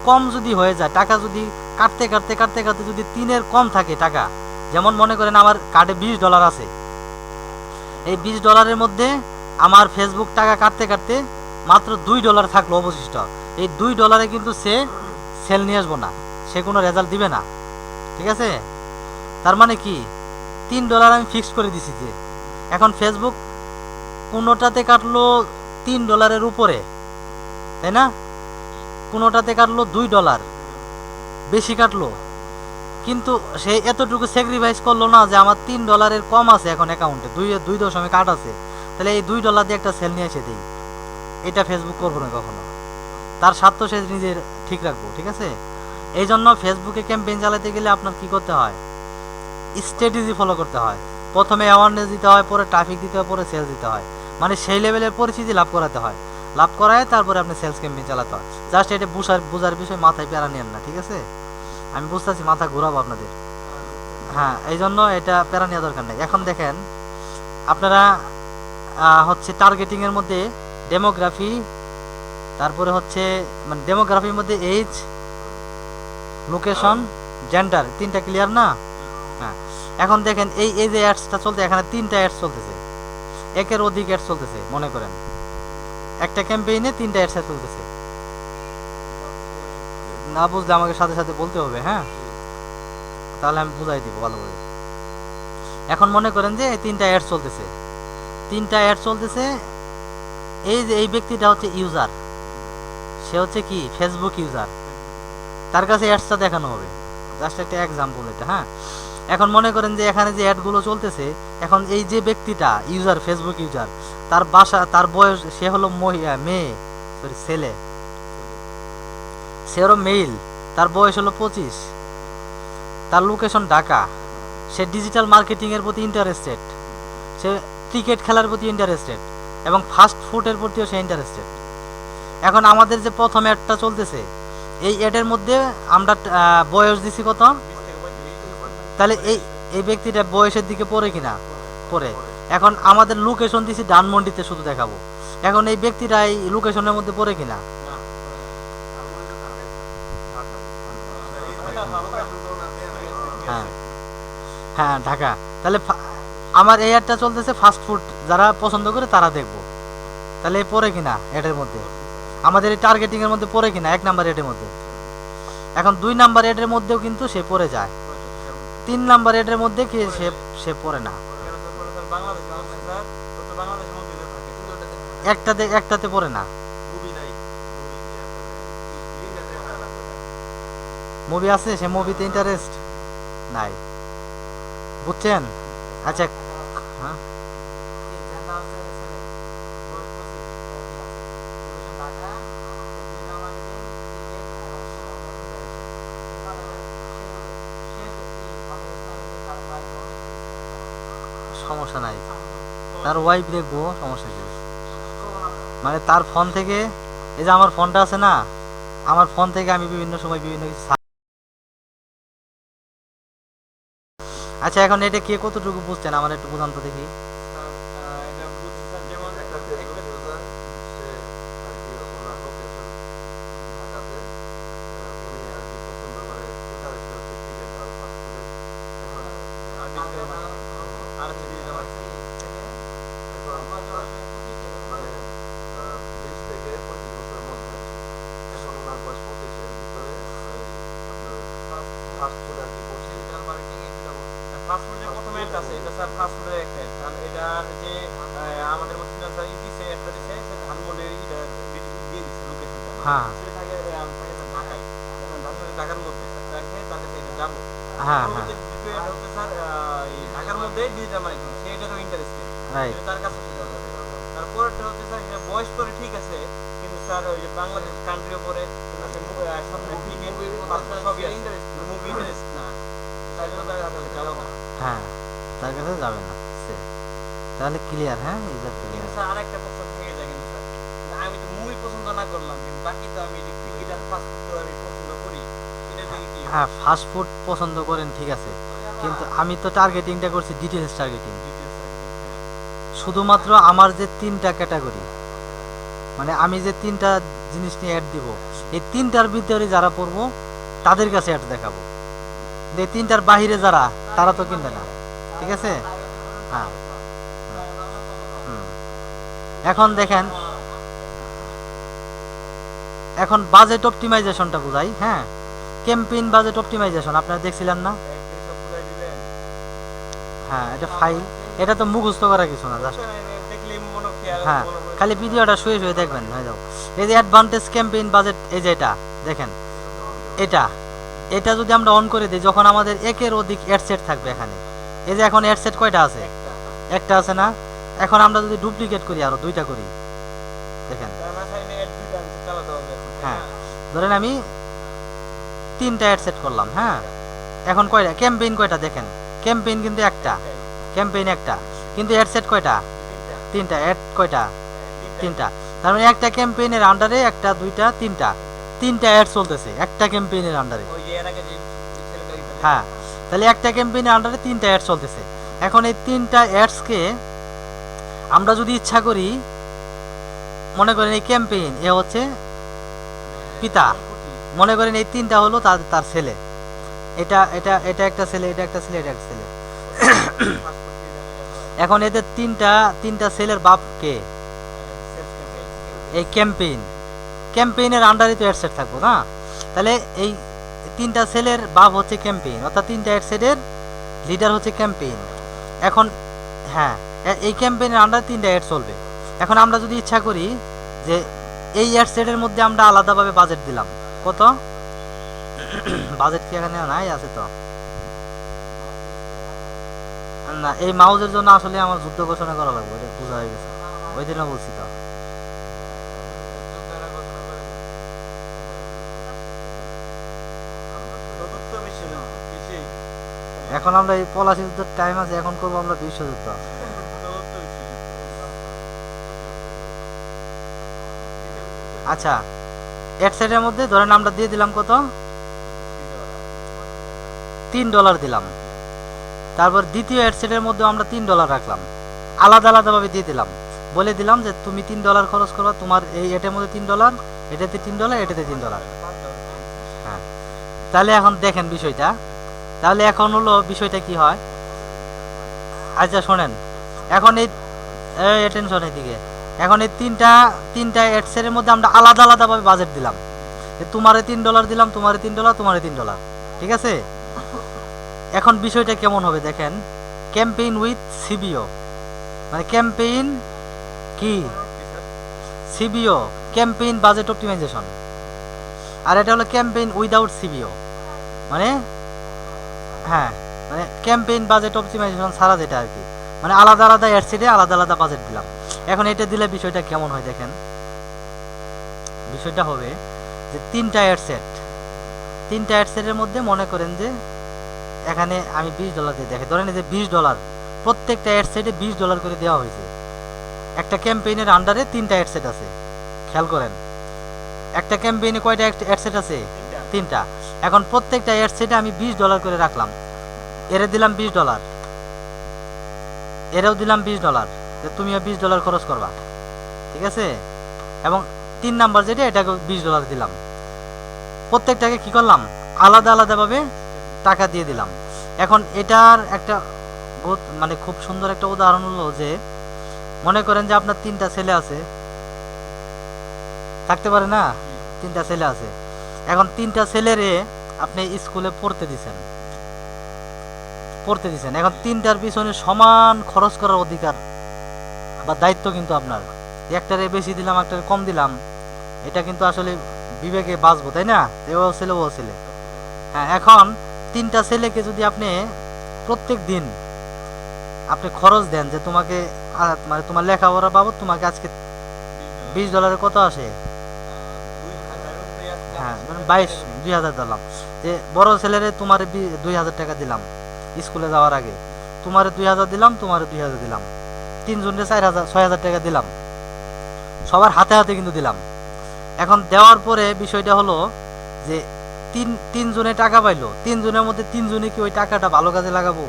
কম যদি হয়ে যায়, টাকা যদি কাটতে কাটতে যদি 3-এর কম থাকে টাকা, যেমন মনে করেন আমার কার্ডে $20 আছে, এই $20 মধ্যে আমার ফেসবুক টাকা কাটতে কাটতে মাত্র $2 থাকলো অবশিষ্ট। এই $2 কিন্তু সে সেল নিয়ে আসবো না, সে কোনো রেজাল্ট দিবে না। ঠিক আছে, তার মানে কি $3 আমি ফিক্স করে দিছি। যে এখন ফেসবুক কোনোটাতে কাটলো $3 উপরে, তাই না, কোনোটাতে কাটলো $2 বেশি কাটলো, কিন্তু সে এতটুকু স্যাক্রিফাইস করলো না যে আমার $3 কম আছে এখন অ্যাকাউন্টে, 2.8 আছে, তাহলে এই $2 দিয়ে একটা সেল নিয়ে এসে দিই। এটা ফেসবুক করবো না কখনো, তার স্বার্থ সে নিজের ঠিক রাখবো। ঠিক আছে, এই জন্য ফেসবুকে ক্যাম্পেইন চালাতে গেলে আপনার কি করতে হয়, স্ট্র্যাটেজি ফলো করতে হয়। প্রথমে অ্যাওয়ারনেস দিতে হয়, পরে ট্রাফিক দিতে হয়, পরে সেলস দিতে হয়, মানে সেই লেভেলের পরিচিতি লাভ করাতে হয়। লাভ করায় তারপরে আপনি সেলস ক্যাম্পেইন চালাতে হয়। জাস্ট এটা বোঝার বিষয়, মাথায় প্যারা নেন না। ঠিক আছে, আমি বুঝতেছি মাথা ঘুরাবো আপনাদের, হ্যাঁ এই জন্য এটা প্যারা নেওয়া দরকার নেই। এখন দেখেন আপনারা হচ্ছে টার্গেটিংয়ের মধ্যে ডেমোগ্রাফি, তারপরে হচ্ছে মানে ডেমোগ্রাফির মধ্যে এজ, লোকেশন, জেন্ডার, 3টা ক্লিয়ার না? হ্যাঁ, এখন দেখেন এই যে অ্যাডসটা চলতে, এখানে 3টা অ্যাডস চলতেছে, একের অধিক অ্যাডস চলতেছে। মনে করেন একটা ক্যাম্পেইনে 3টা অ্যাডস চলতেছে। না বুঝলে আমাকে সাথে সাথে বলতে হবে, হ্যাঁ তাহলে আমি বুঝাই দিব ভালো করে। এখন মনে করেন যে এই 3টা অ্যাড চলতেছে, এই যে এই ব্যক্তিটা হচ্ছে ইউজার, সে হচ্ছে কি ফেসবুক ইউজার, তার কাছে অ্যাডসটা দেখানো হবে। জাস্ট একটা এক্সাম্পল এটা, হ্যাঁ। এখন মনে করেন যে এখানে যে অ্যাডগুলো চলতেছে, এখন এই যে ব্যক্তিটা ইউজার, ফেসবুক ইউজার, তার বাসা, তার বয়স, সে হলো ছেলে, সে হলো মেইল, তার বয়স হলো 25, তার লোকেশন ঢাকা, সে ডিজিটাল মার্কেটিংয়ের প্রতি ইন্টারেস্টেড, সে ক্রিকেট খেলার প্রতি ইন্টারেস্টেড এবং ফাস্ট ফুডের প্রতিও সে ইন্টারেস্টেড। এখন আমাদের যে প্রথম অ্যাডটা চলতেছে, এই অ্যাডের মধ্যে আমরা বয়স দিছি কত, তাহলে এই ব্যক্তিটা বয়সের দিকে পড়ে কিনা, পড়ে। এখন আমাদের লোকেশন দিছি ধানমন্ডিতে শুধু দেখাবো, এখন এই ব্যক্তিটা এই লোকেশনের মধ্যে পড়ে কিনা, হ্যাঁ হ্যাঁ ঢাকা। তাহলে আমার এই অ্যাডটা চলতেছে ফাস্ট ফুড, যারা পছন্দ করে তারা দেখবো, তাহলে এই পড়ে কিনা অ্যাডের মধ্যে, আমাদের এই টার্গেটিংয়ের মধ্যে পড়ে কিনা 1 নাম্বার অ্যাডের মধ্যে। এখন 2 নাম্বার অ্যাডের মধ্যেও কিন্তু সে পড়ে যায়, 3 নাম্বার অ্যাডের মধ্যে কি সে পড়ে না, একটাতে পড়ে না। মুভি আছে, সে মুভিতে ইন্টারেস্ট নাই, বুঝছেন? আচ্ছা, হ্যাঁ সমস্যা নাই, তার ওয়াইফ দেখবো, সমস্যা কি? মানে তার ফোন থেকে, এই যে আমার ফোনটা আছে না, আমার ফোন থেকে আমি বিভিন্ন সময় বিভিন্ন কিছু আচ্ছা এখন এটা কে কতটুকু বুঝছেন আমার একটু বুঝান তো দেখি। এটা বুঝছি স্যার, যেমন একটা ফাস্টফুডের প্রথমে একটা আছে, এটা স্যার ফাস্টফুডের একটা ad, কারণ এটা যে আমাদের মধ্যে স্যার দিছে একটা দিছে, সে ধানমন্ডির এটা দিয়ে দিছে লোকেশনটা, হ্যাঁ সে থাকে থাকে ঢাকায়, ধানমন্ডি ঢাকার মধ্যে থাকে, তার কাছে এটা যাবো, হ্যাঁ, দ্বিতীয় এটা হচ্ছে স্যার এই ঢাকার মধ্যে ডিজিটাল মার্কেটিং, সেটা তো ইন্টারেস্টেড, রাইট। তার কাছে শিখা যাবে। তারপরেরটা হচ্ছে স্যার এটা বয়স করে ঠিক আছে, কিন্তু স্যার ওই যে বাংলাদেশ কান্ট্রির উপরে সামনে টিকিট পাসপোর্ট সবই আছে, মুভি ইন্টারেস্ট না, তার জন্য তার কাছে যাবো না। হ্যাঁ, তার কাছে যাবে না সে। তাহলে ক্লিয়ার, হ্যাঁ ইউজার কিন্তু ক্লিয়ার। স্যার আরেকটা প্রশ্ন থেকে যায় কিন্তু স্যার, আমি তো মুভি পছন্দ না করলাম, কিন্তু বাকি তো আমি টিকিট আর পাসপোর্ট তো আমি পছন্দ করি, এটা থেকে কি হ্যাঁ, ফাস্ট ফুড পছন্দ করেন ঠিক আছে, কিন্তু আমি তো টার্গেটিংটা করছি ডিটেলস টার্গেটিং। ডিটেলস থাকে? শুধুমাত্র আমার যে 3টা ক্যাটাগরি, মানে আমি যে 3টা জিনিস নিয়ে অ্যাড দিব, এই 3টার ভিতরে যারা পড়বো তাদের কাছে অ্যাড দেখাবো। এই 3টার বাহিরে যারা, তারা তো কিনবে না, ঠিক আছে। হ্যাঁ, হুম। এখন দেখেন, এখন বাজেট অপটিমাইজেশনটা বুঝাই। হ্যাঁ, ক্যাম্পেইন বাজেট অপটিমাইজেশন আপনারা দেখছিলেন না? একদিন সব বুঝাই দিলেন। হ্যাঁ, এটা ফাইল, এটা তো মুখস্থ করা কিছু না, জাস্ট দেখলে মনে খেয়াল হ্যাঁ, মনে পড়ে। খালি ভিডিওটা শুয়ে শুয়ে দেখবেন হয়ে যাও। এই যে অ্যাডভান্টেজ ক্যাম্পেইন বাজেট, এই যে এটা দেখেন, এটা এটা যদি আমরা অন করে দিই, যখন আমাদের একের অধিক অ্যাডসেট থাকবে এখানে, এই যে এখন অ্যাডসেট কয়টা আছে? একটা আছে না? এখন আমরা যদি ডুপ্লিকেট করি, আরো 2টা করি, দেখেন। তার মাথায় নিয়ে অ্যাড দুইটা চালাতে হবে এখন, তাই হ্যাঁ, না? ধরেন আমি 3টা অ্যাডসেট করলাম। হ্যাঁ, এখন কয়টা ক্যাম্পেইন, কয়টা দেখেন, ক্যাম্পেইন কিন্তু একটা, ক্যাম্পেইন একটা, কিন্তু অ্যাডসেট কয়টা? তিনটা। 3টা। অ্যাড কয়টা? 3টা। তার মানে একটা ক্যাম্পেইনের আন্ডারে একটা, 2টা, 3টা অ্যাড চলতেছে একটা ক্যাম্পেইনের আন্ডারে। ওই যে এর আগে যে ছেলেটা দিতে। হ্যাঁ, তাহলে একটা ক্যাম্পেইনের আন্ডারে 3টা অ্যাড চলতেছে। এখন এই 3টা অ্যাডসকে আমরা যদি ইচ্ছা করি, মনে করেন এই ক্যাম্পেইন এ হচ্ছে পিতা, মনে করেন এই 3টা হলো তার তার ছেলে, এটা এটা এটা একটা ছেলে, এটা একটা ছেলে, এটা একটা ছেলে। এখন এদের তিনটা ছেলের বাপ কে? এই ক্যাম্পেইনের আন্ডারে তো অ্যাডসেট থাকবো না, তাহলে এই 3টা ছেলের বাপ হচ্ছে ক্যাম্পেইন, অর্থাৎ 3টা অ্যাডসেটের লিডার হচ্ছে ক্যাম্পেইন। এখন হ্যাঁ, এই ক্যাম্পেইনের আন্ডারে 3টা অ্যাড চলবে। এখন আমরা যদি ইচ্ছা করি যে এই অ্যাডসেটের মধ্যে আমরা আলাদাভাবে বাজেট দিলাম, কত বাজেট কি এখানে নাই? আছে তো না, এই মাউজের জন্য আসলে আমার যুদ্ধ ঘোষণা করা লাগবে, এটা বোঝা হয়ে গেছে, ওই দিনও বলছি তো। চতুর্থ বিশ্ব কৃষি, এখন আমরা এই পলাশি যুদ্ধের টাইম আছে, এখন করবো আমরা বিশ্বযুদ্ধ। চতুর্থ বিশ্ব। আচ্ছা, অ্যাডসেটের মধ্যে ধরেন আমরা দিয়ে দিলাম কত? $3 দিলাম। তারপর দ্বিতীয় অ্যাডসেটের মধ্যে আমরা $3 রাখলাম, আলাদা আলাদাভাবে দিয়ে দিলাম, বলে দিলাম যে তুমি $3 খরচ করবা, তোমার এই এটার মধ্যে $3, এটাতে $3, এটাতে $3। হ্যাঁ, তাহলে এখন দেখেন বিষয়টা, তাহলে এখন হলো বিষয়টা কি হয়। আচ্ছা শোনেন, এখন এই অ্যাটেনশন এদিকে, এখন এই তিনটা অ্যাডসেটের মধ্যে আমরা আলাদা আলাদাভাবে বাজেট দিলাম, তোমারে $3 দিলাম, তোমারে $3, তোমারে $3, ঠিক আছে। এখন বিষয়টা কেমন হবে দেখেন, ক্যাম্পেইন উইথ সিবিও, মানে ক্যাম্পেইন কি সিবিও, ক্যাম্পেইন বাজেট অপটিমাইজেশন, আর এটা হলো ক্যাম্পেইন উইদাউট সিবিও, মানে হ্যাঁ, মানে ক্যাম্পেইন বাজেট অপটিমাইজেশন ছাড়া যেটা আর কি, মানে আলাদা আলাদা অ্যাডসেটে আলাদা আলাদা বাজেট দিলাম। এখন এটা দিলে বিষয়টা কেমন হয় দেখেন, বিষয়টা হবে যে 3টা অ্যাডসেটের মধ্যে মনে করেন যে এখানে আমি $20 দিয়ে দেখে, ধরেন এই যে $20 প্রত্যেকটা অ্যাডসেটে $20 করে দেওয়া হয়েছে। একটা ক্যাম্পেইনের আন্ডারে 3টা অ্যাডসেট আছে, খেয়াল করেন, একটা ক্যাম্পেইনে কয়টা অ্যাডসেট আছে? 3টা। এখন প্রত্যেকটা অ্যাডসেটে আমি $20 করে রাখলাম, এরে দিলাম $20, এরেও দিলাম $20, যে তুমিও $20 খরচ করবা, ঠিক আছে। এবং 3 নাম্বার যেটা, এটাকে $20 দিলাম। প্রত্যেকটাকে কি করলাম? আলাদা আলাদাভাবে টাকা দিয়ে দিলাম। এখন এটার একটা মানে খুব সুন্দর একটা উদাহরণ হলো যে, মনে করেন যে আপনার 3টা ছেলে আছে, থাকতে পারে না? 3টা ছেলে আছে, এখন 3টা ছেলেরে আপনি স্কুলে পড়তে দিছেন, এখন 3টার পিছনে সমান খরচ করার অধিকার বা দায়িত্ব কিন্তু আপনার। একটারে বেশি দিলাম, একটারে কম দিলাম, এটা কিন্তু আসলে বিবেকে বাঁচবো, তাই না? এও ছেলে ও ছেলে। হ্যাঁ, এখন 3টা ছেলেকে যদি আপনি প্রত্যেক দিন আপনি খরচ দেন যে তোমাকে মানে তোমার লেখাপড়া বাবদ তোমাকে আজকে $20 কত আসে? 2000 উপরে আসছে। হ্যাঁ মানে 2000 দিলাম। যে বড় ছেলেরে তোমার 2000 টাকা দিলাম স্কুলে যাওয়ার আগে, তোমারে 2000 দিলাম, তোমারে 2000 দিলাম, 3 জনের 6000 টাকা দিলাম, সবার হাতে হাতে কিন্তু দিলাম। এখন দেওয়ার পরে বিষয়টা হলো যে তিন জনে টাকা পাইলো, 3 জনের মধ্যে 3 জনে কি ওই টাকাটা ভালো কাজে লাগাবো?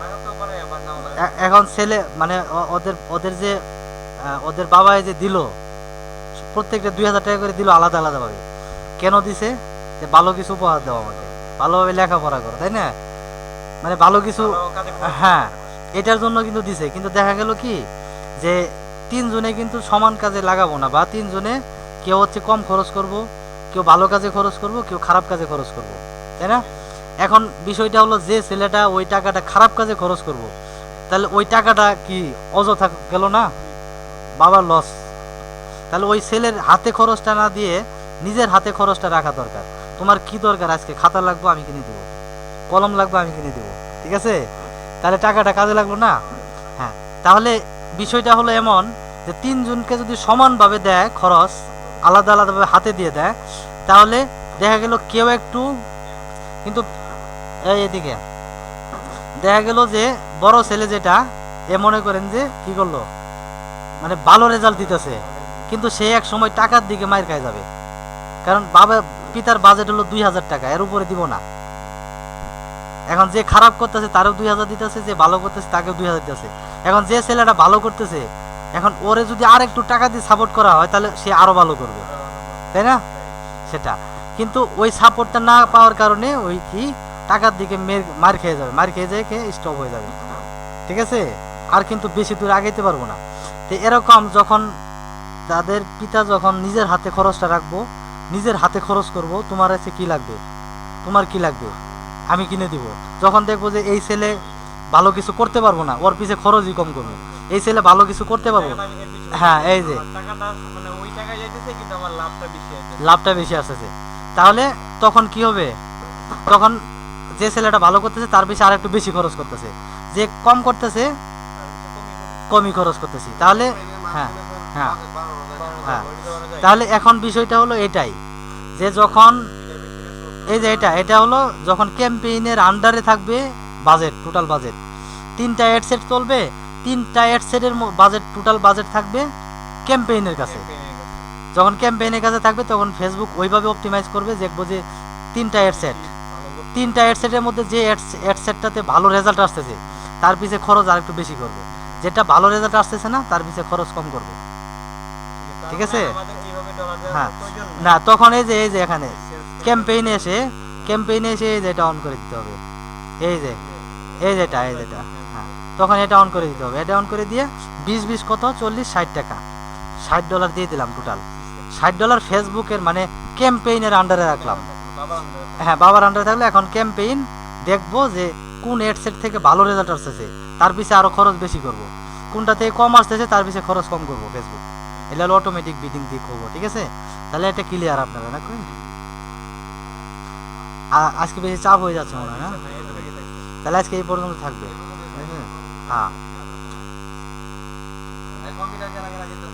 লাগাতেও পারে আবার নাও লাগে। এখন ছেলে মানে ওদের ওদের যে ওদের বাবাই যে দিল প্রত্যেকটা 2000 টাকা করে দিল আলাদা আলাদা ভাবে। কেন দিছে? যে ভালো কিছু উপহার দেওয়া আমাকে, ভালোভাবে লেখাপড়া করো, তাই না? মানে ভালো কিছু, ভালো কাজে খরচ হ্যাঁ এটার জন্য কিন্তু দিছে। কিন্তু দেখা গেল কি যে 3 জনে কিন্তু সমান কাজে লাগাবো না, বা 3 জনে কেউ হচ্ছে কম খরচ করব, কেউ ভালো কাজে খরচ করব, কেউ খারাপ কাজে খরচ করব, তাই না? এখন বিষয়টা হলো যে ছেলেটা ওই টাকাটা খারাপ কাজে খরচ করব, তাহলে ওই টাকাটা কি অযথা গেল না? বাবার লস। তাহলে ওই ছেলের হাতে খরচটা না দিয়ে নিজের হাতে খরচটা রাখা দরকার। তোমার কি দরকার? আজকে খাতা লাগবে, আমি কিনে দেবো, কলম লাগবে, আমি কিনে দেবো, ঠিক আছে? তাহলে টাকাটা কাজে লাগলো না? হ্যাঁ, তাহলে বিষয়টা হলো এমন যে 3 জনকে যদি সমানভাবে দেয় খরচ, আলাদা আলাদাভাবে হাতে দিয়ে দেয়, তাহলে দেখা গেল কেউ একটু কিন্তু এদিকে দেখা গেল যে বড় ছেলে যেটা এ মনে করেন যে কি করলো, মানে ভালো রেজাল্ট দিতেছে, কিন্তু সে এক সময় টাকার দিকে মাইর খায় যাবে। কারণ পিতার বাজেট হলো 2000 টাকা, এর উপরে দিব না। এখন যে খারাপ করতেছে তারও 2000 দিতেছে, যে ভালো করতেছে তাকেও 2000 দিতেছে। এখন যে ছেলেটা ভালো করতেছে, এখন ওরে যদি আর একটু টাকা দিয়ে সাপোর্ট করা হয় তাহলে সে আরো ভালো করবে, তাই না? সেটা কিন্তু ওই সাপোর্টটা না পাওয়ার কারণে ওই কি টাকার দিকে মার খেয়ে যাবে, মার খেয়ে যায়, খেয়ে স্টপ হয়ে যাবে, ঠিক আছে? আর কিন্তু বেশি দূর আগাইতে পারবো না। তো এরকম যখন তাদের পিতা যখন নিজের হাতে খরচটা রাখবো, নিজের হাতে খরচ করব, তোমার কাছে কি লাগবে, তোমার কি লাগবে, আমি কিনে দিব। যখন দেখবো যে এই ছেলে ভালো কিছু করতে পারবো না, ওর পিছে খরচই কম করবো, এই ছেলে ভালো কিছু করতে পারবো, টাকাটা আমি এর পিছনে হ্যাঁ এই যে টাকাটা মানে ওই টাকায় যাইতেছে কিন্তু আমার লাভটা বেশি আছে। লাভটা বেশি আসতেছে, তাহলে তখন কি হবে? তখন যে ছেলেটা ভালো করতেছে তার পিছে আর একটু বেশি খরচ করতেছে, যে কম করতেছে কমই খরচ করতেছি, তাহলে হ্যাঁ হ্যাঁ হ্যাঁ। তাহলে এখন বিষয়টা হলো এটাই যে যখন এই যে এটা হলো যখন ক্যাম্পেইনের আন্ডারে থাকবে বাজেট, টোটাল বাজেট 3টা অ্যাড সেট চলবে, 3টা অ্যাড সেটের বাজেট, টোটাল বাজেট থাকবে ক্যাম্পেইনের কাছে। যখন ক্যাম্পেইনের কাছে থাকবে তখন ফেসবুক ওইভাবে অপটিমাইজ করবে, দেখবো যে 3টা অ্যাড সেট, 3টা অ্যাড সেটের মধ্যে যে অ্যাড সেটটাতে ভালো রেজাল্ট আসতেছে তার পিছে খরচ আর একটু বেশি করবে, যেটা ভালো রেজাল্ট আসতেছে না তার পিছে খরচ কম করবে, ঠিক আছে? হ্যাঁ না তখন এই যে এখানে ক্যাম্পেইনে এসে এই যে এটা অন করে দিতে হবে, এই যেটা হ্যাঁ, তখন এটা অন করে দিতে হবে। এটা অন করে দিয়ে 20 কত 40 60 টাকা, $60 দিয়ে দিলাম, টোটাল $60 ফেসবুকের মানে ক্যাম্পেইনের আন্ডারে রাখলাম। হ্যাঁ বাবার আন্ডারে থাকলে এখন ক্যাম্পেইন দেখবো যে কোন অ্যাডসেট থেকে ভালো রেজাল্ট আসতেছে তার পিছে আরো খরচ বেশি করব, কোনটা থেকে কম আসতেছে তার পিছে খরচ কম করব ফেসবুক। এটা হলো অটোমেটিক বিডিং দিয়ে করবো, ঠিক আছে? তাহলে এটা ক্লিয়ার আপনারা না? আজকে বেশি চাপ হয়ে যাচ্ছে মনে হয় না? তাহলে আজকে এই পর্যন্ত থাকবে, হ্যাঁ। কম্পিউটার কেনা কেনা কিন্তু